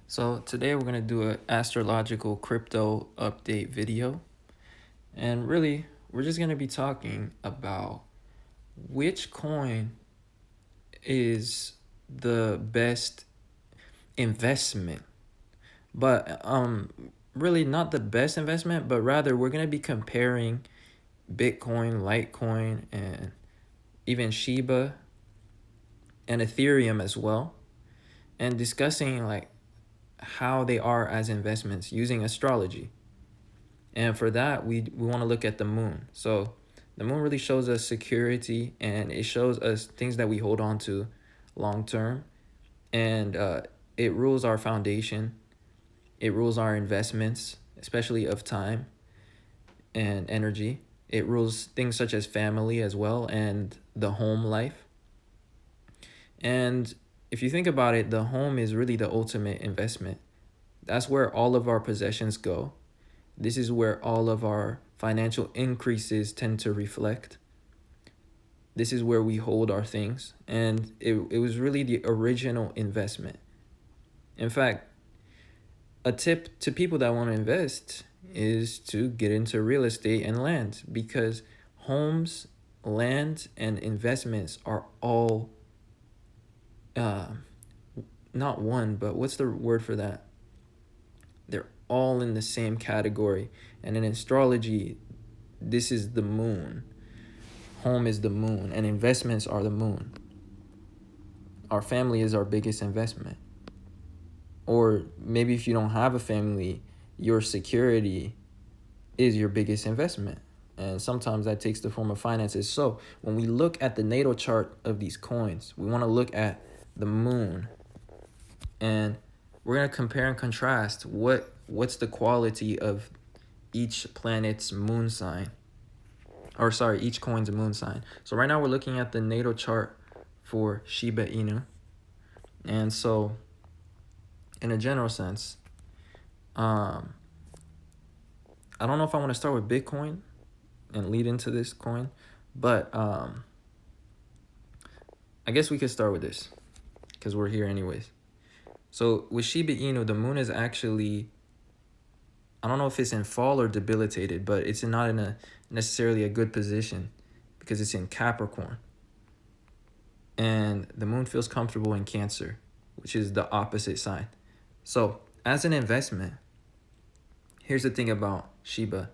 So today we're going to do an astrological crypto update video. And really, we're just going to be talking about which coin is the best investment. But really not the best investment, but rather we're going to be comparing Bitcoin, Litecoin, and even Shiba and Ethereum as well, and discussing like how they are as investments using astrology. And for that, we want to look at the moon. So the moon really shows us security, and it shows us things that we hold on to long term. And it rules our foundation. It rules our investments, especially of time and energy. It rules things such as family as well and the home life. And if you think about it, the home is really the ultimate investment. That's where all of our possessions go. This is where all of our financial increases tend to reflect. This is where we hold our things. And it was really the original investment. In fact, a tip to people that want to invest is to get into real estate and land, because homes, land, and investments are all not one, but what's the word for that? They're all in the same category. And in astrology, this is the moon. Home is the moon, and investments are the moon. Our family is our biggest investment. Or maybe if you don't have a family, your security is your biggest investment. And sometimes that takes the form of finances. So when we look at the natal chart of these coins, we want to look at the moon. And we're going to compare and contrast what's the quality of each planet's moon sign. Or sorry, each coin's moon sign. So right now we're looking at the natal chart for Shiba Inu. And so in a general sense, I don't know if I want to start with Bitcoin and lead into this coin, but I guess we could start with this because we're here anyways. So with Shiba Inu, the moon is actually, I don't know if it's in fall or debilitated, but it's not in a necessarily a good position because it's in Capricorn. And the moon feels comfortable in Cancer, which is the opposite sign. So as an investment, here's the thing about Shiba.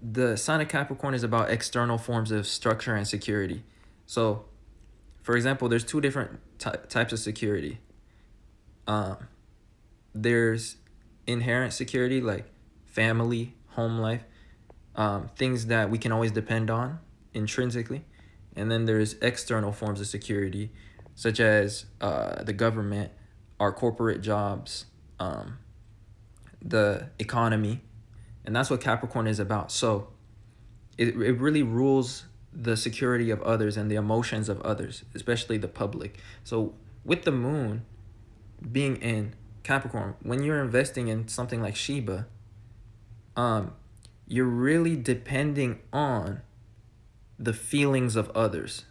The sign of Capricorn is about external forms of structure and security. So, for example, there's two different types of security. There's inherent security, like family, home life, things that we can always depend on intrinsically. And then there's external forms of security, such as the government, our corporate jobs, the economy. And that's what Capricorn is about. So it really rules the security of others and the emotions of others, especially the public. So with the moon being in Capricorn, when you're investing in something like Shiba, you're really depending on the feelings of others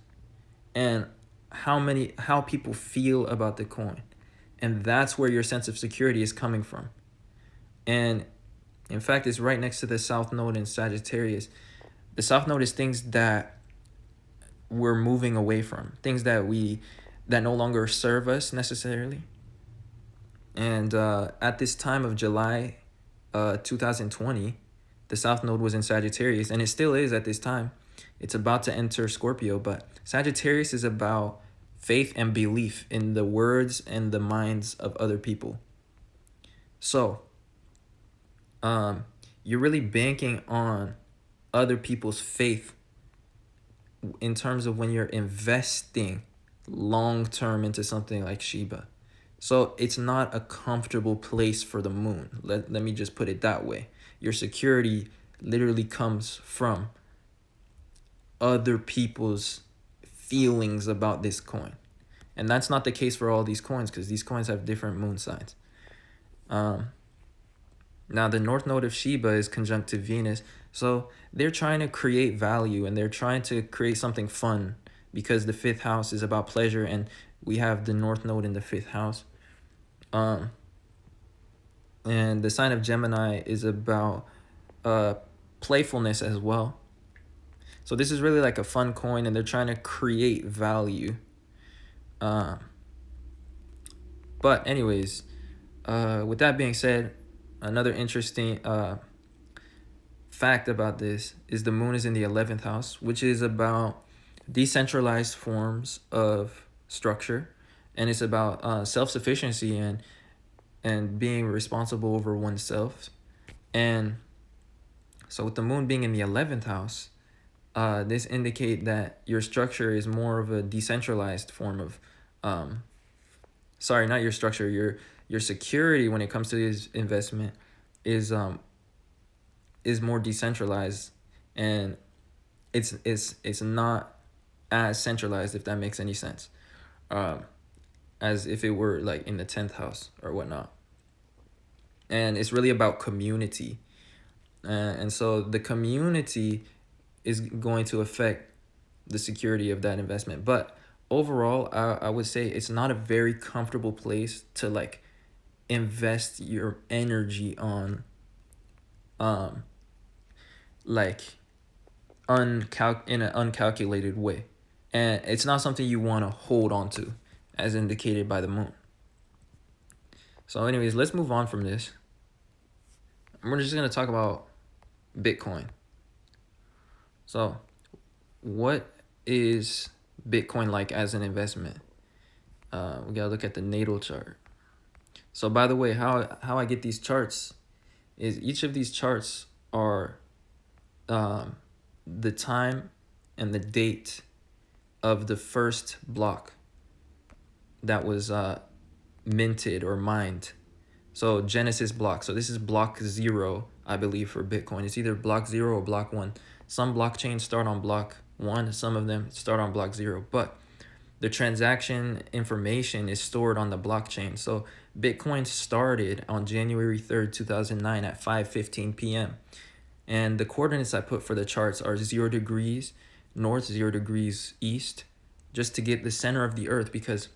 and how people feel about the coin. And that's where your sense of security is coming from. And in fact, it's right next to the South Node in Sagittarius. The South Node is things that we're moving away from, things that no longer serve us necessarily. And at this time of July 2020, the South Node was in Sagittarius, and it still is at this time. It's about to enter Scorpio, but Sagittarius is about faith and belief in the words and the minds of other people. So you're really banking on other people's faith in terms of when you're investing long-term into something like Shiba. So it's not a comfortable place for the moon. Let me just put it that way. Your security literally comes from other people's feelings about this coin. And that's not the case for all these coins, because these coins have different moon signs. Now, the North Node of Shiba is conjunct to Venus. So they're trying to create value, and they're trying to create something fun, because the fifth house is about pleasure, and we have the North Node in the fifth house. Um, and the sign of Gemini is about playfulness as well. So this is really like a fun coin, and they're trying to create value. But anyways, with that being said, another interesting fact about this is the moon is in the 11th house, which is about decentralized forms of structure, and it's about self-sufficiency and being responsible over oneself. And so with the moon being in the 11th house, this indicate that your structure is more of a decentralized form of sorry, not your structure, your security when it comes to this investment is more decentralized, and it's not as centralized, if that makes any sense, as if it were like in the 10th house or whatnot. And it's really about community, and so the community is going to affect the security of that investment. But overall, I would say it's not a very comfortable place to like invest your energy on, like in an uncalculated way, and it's not something you want to hold on to, as indicated by the moon. So anyways, let's move on from this. We're just going to talk about Bitcoin. So what is Bitcoin like as an investment? We gotta look at the natal chart. So by the way, how I get these charts is each of these charts are the time and the date of the first block that was minted or mined. So Genesis block. So this is block 0, I believe, for Bitcoin. It's either block 0 or block 1. Some blockchains start on block 1, some of them start on block 0, but the transaction information is stored on the blockchain. So Bitcoin started on January 3rd, 2009 at 5:15 p.m. And the coordinates I put for the charts are 0 degrees north, 0 degrees east, just to get the center of the earth, because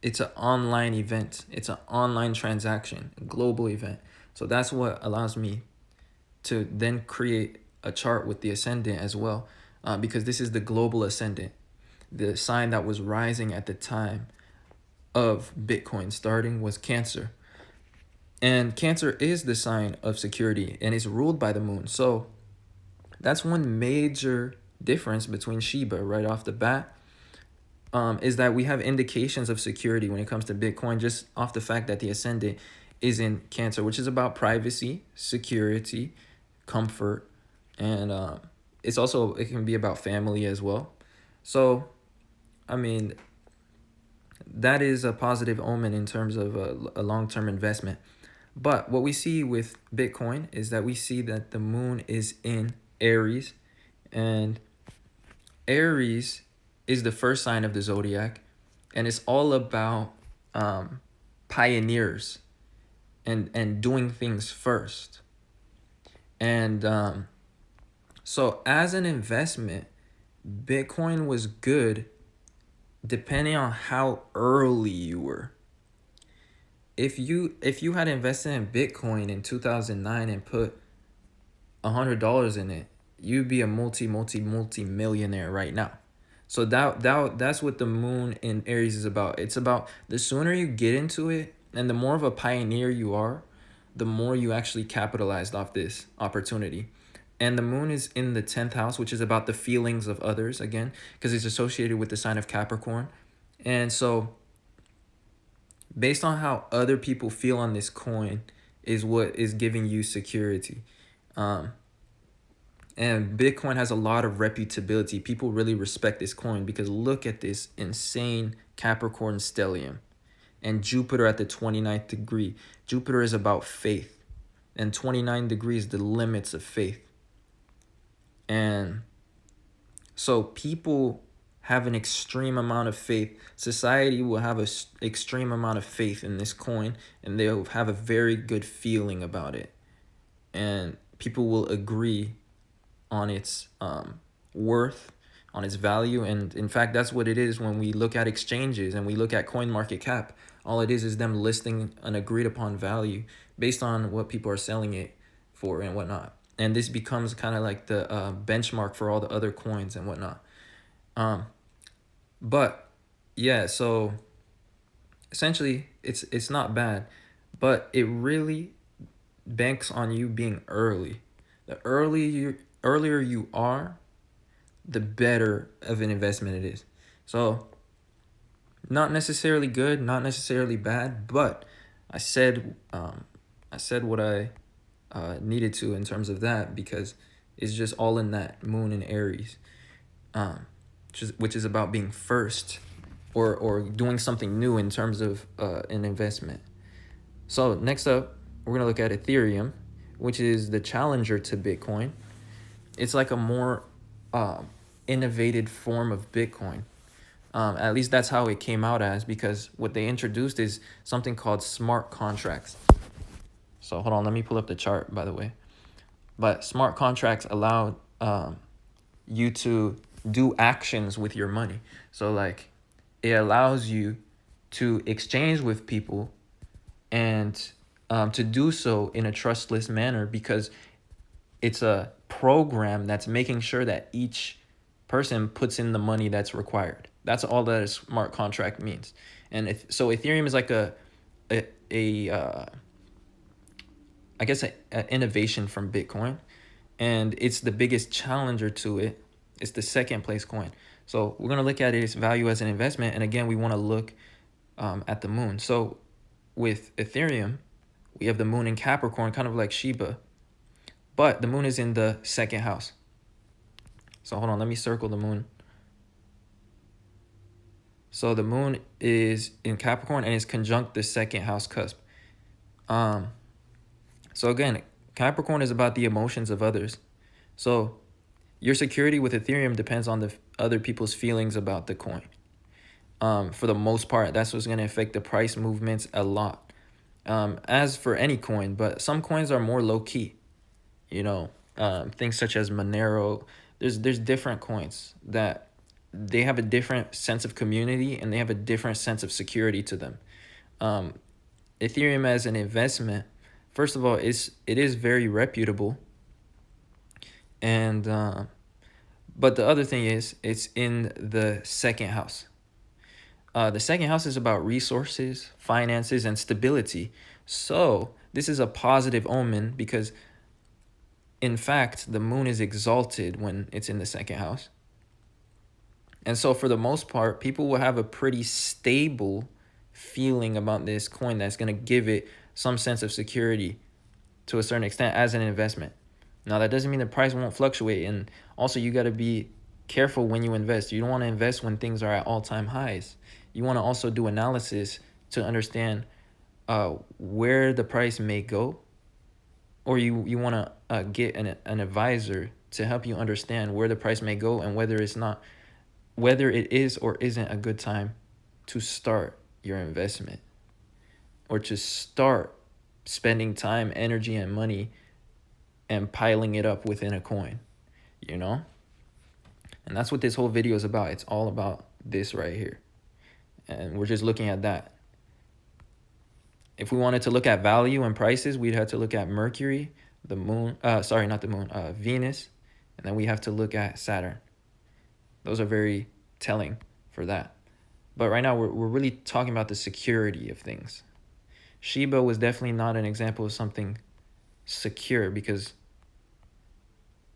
it's an online event. It's an online transaction, a global event. So that's what allows me to then create a chart with the ascendant as well, because this is the global ascendant, the sign that was rising at the time of Bitcoin starting was Cancer. And Cancer is the sign of security, and it's ruled by the moon. So that's one major difference between Shiba right off the bat, is that we have indications of security when it comes to Bitcoin, just off the fact that the ascendant is in Cancer, which is about privacy, security, comfort, and it can be about family as well. So, I mean, that is a positive omen in terms of a long-term investment. But what we see with Bitcoin is that we see that the moon is in Aries, and Aries is the first sign of the zodiac, and it's all about pioneers and doing things first. And so as an investment, Bitcoin was good depending on how early you were. If you had invested in Bitcoin in 2009 and put $100 in it, you'd be a multi millionaire right now. So that's what the moon in Aries is about. It's about the sooner you get into it and the more of a pioneer you are, the more you actually capitalized off this opportunity. And the moon is in the 10th house, which is about the feelings of others, again, because it's associated with the sign of Capricorn. And so based on how other people feel on this coin is what is giving you security. And Bitcoin has a lot of reputability. People really respect this coin because look at this insane Capricorn stellium and Jupiter at the 29th degree. Jupiter is about faith, and 29 degrees, the limits of faith. And so people have an extreme amount of faith. Society will have an extreme amount of faith in this coin, and they'll have a very good feeling about it. And people will agree on its worth, on its value. And in fact, that's what it is when we look at exchanges and we look at coin market cap. All it is them listing an agreed upon value based on what people are selling it for and whatnot. And this becomes kind of like the benchmark for all the other coins and whatnot. But yeah, so essentially it's not bad, but it really banks on you being early. The earlier you are, the better of an investment it is. So not necessarily good, not necessarily bad, but I said what I needed to in terms of that, because it's just all in that moon in Aries, which is about being first, or doing something new in terms of an investment. So next up, we're gonna look at Ethereum, which is the challenger to Bitcoin. It's like a more innovative form of Bitcoin. At least that's how it came out as, because what they introduced is something called smart contracts. So hold on, let me pull up the chart, by the way. But smart contracts allow you to do actions with your money. So like, it allows you to exchange with people and to do so in a trustless manner, because it's a program that's making sure that each person puts in the money that's required. That's all that a smart contract means. And so Ethereum is like a I guess a innovation from Bitcoin, and it's the biggest challenger to it. It's the second place coin. So we're gonna look at its value as an investment, and again, we want to look at the moon. So with Ethereum, we have the moon in Capricorn, kind of like Shiba, but the moon is in the second house. So hold on, let me circle the moon. So the moon is in Capricorn and is conjunct the second house cusp. So again, Capricorn is about the emotions of others. So your security with Ethereum depends on the other people's feelings about the coin. For the most part, that's what's going to affect the price movements a lot. As for any coin, but some coins are more low key. Things such as Monero. There's different coins that they have a different sense of community, and they have a different sense of security to them. Ethereum as an investment, first of all, it is very reputable, and but the other thing is it's in the second house. The second house is about resources, finances, and stability. So this is a positive omen, because in fact, the moon is exalted when it's in the second house. And so for the most part, people will have a pretty stable feeling about this coin that's going to give it some sense of security to a certain extent as an investment. Now, that doesn't mean the price won't fluctuate. And also, you got to be careful when you invest. You don't want to invest when things are at all-time highs. You want to also do analysis to understand where the price may go, or you want to get an advisor to help you understand where the price may go, and whether it is or isn't a good time to start your investment, or to start spending time, energy, and money and piling it up within a coin, And that's what this whole video is about. It's all about this right here. And we're just looking at that. If we wanted to look at value and prices, we'd have to look at Mercury, the moon, not the moon, Venus, and then we have to look at Saturn. Those are very telling for that. But right now, we're really talking about the security of things. Shiba was definitely not an example of something secure, because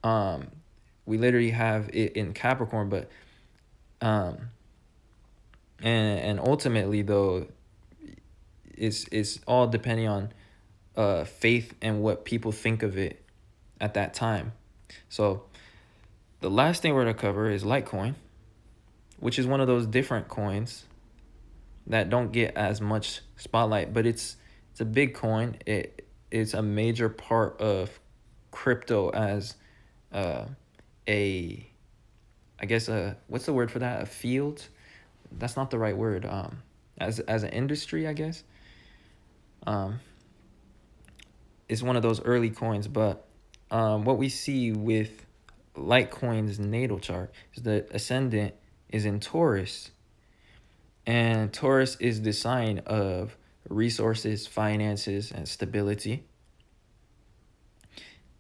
we literally have it in Capricorn, but and ultimately, though, it's all depending on faith and what people think of it at that time. So the last thing we're going to cover is Litecoin, which is one of those different coins that don't get as much spotlight, but it's a big coin. It's a major part of crypto as what's the word for that? A field? That's not the right word. As an industry, I guess. It's one of those early coins, but what we see with Litecoin's natal chart is the ascendant is in Taurus, And Taurus is the sign of resources, finances, and stability.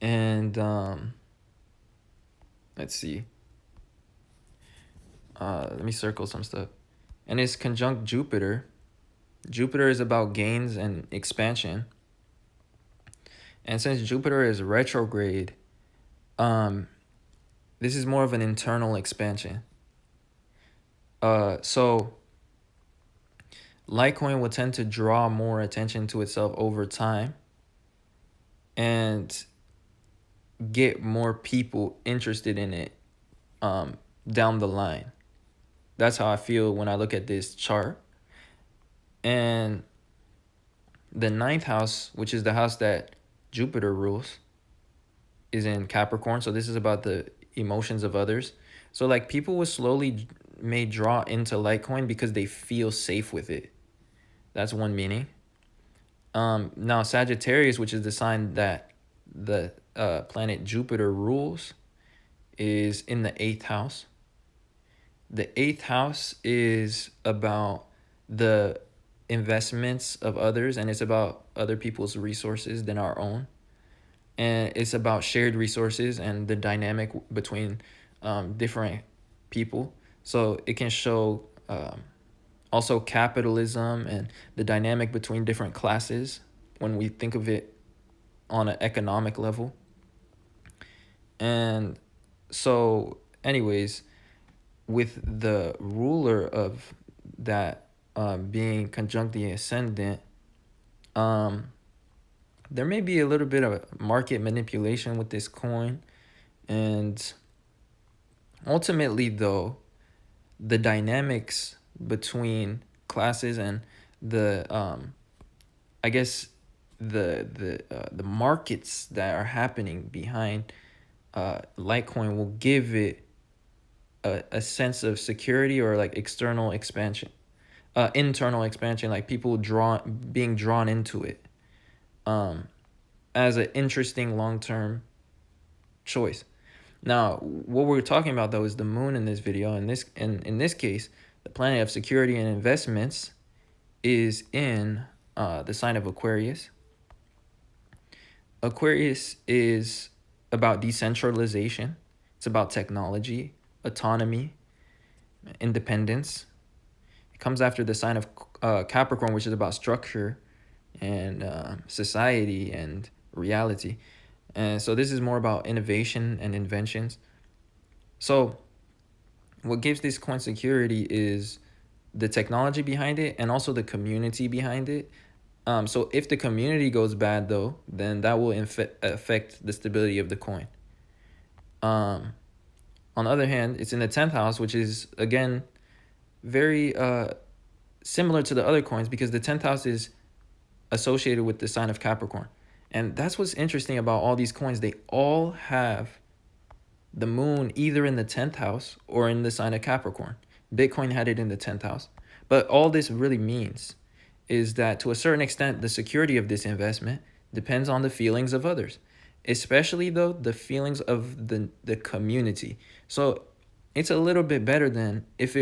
And let's see. Let me circle some stuff. And it's conjunct Jupiter. Jupiter is about gains and expansion. And since Jupiter is retrograde, this is more of an internal expansion. So Litecoin will tend to draw more attention to itself over time and get more people interested in it down the line. That's how I feel when I look at this chart. And the 9th house, which is the house that Jupiter rules, is in Capricorn. So this is about the emotions of others. So like people will slowly may draw into Litecoin because they feel safe with it. That's one meaning. Now Sagittarius, which is the sign that the planet Jupiter rules, is in the 8th house. The 8th house is about the investments of others, and it's about other people's resources than our own. And it's about shared resources and the dynamic between different people. So it can show also capitalism and the dynamic between different classes when we think of it on an economic level. And so anyways, with the ruler of that being conjunct the ascendant, there may be a little bit of market manipulation with this coin. And ultimately, though, the dynamics between classes and the I guess the markets that are happening behind Litecoin will give it a sense of security, or like external expansion, internal expansion, like people being drawn into it as an interesting long-term choice. Now, what we're talking about though is the moon in this video. In this case, the planet of security and investments is in the sign of Aquarius. Aquarius is about decentralization. It's about technology, autonomy, independence. It comes after the sign of Capricorn, which is about structure and society and reality. And so this is more about innovation and inventions. So what gives this coin security is the technology behind it and also the community behind it. So if the community goes bad, though, then that will affect the stability of the coin. On the other hand, it's in the 10th house, which is, again, very similar to the other coins because the 10th house is associated with the sign of Capricorn. And that's what's interesting about all these coins. They all have the moon either in the 10th house or in the sign of Capricorn. Bitcoin had it in the 10th house. But all this really means is that to a certain extent, the security of this investment depends on the feelings of others, especially though the feelings of the community. So it's a little bit better than if it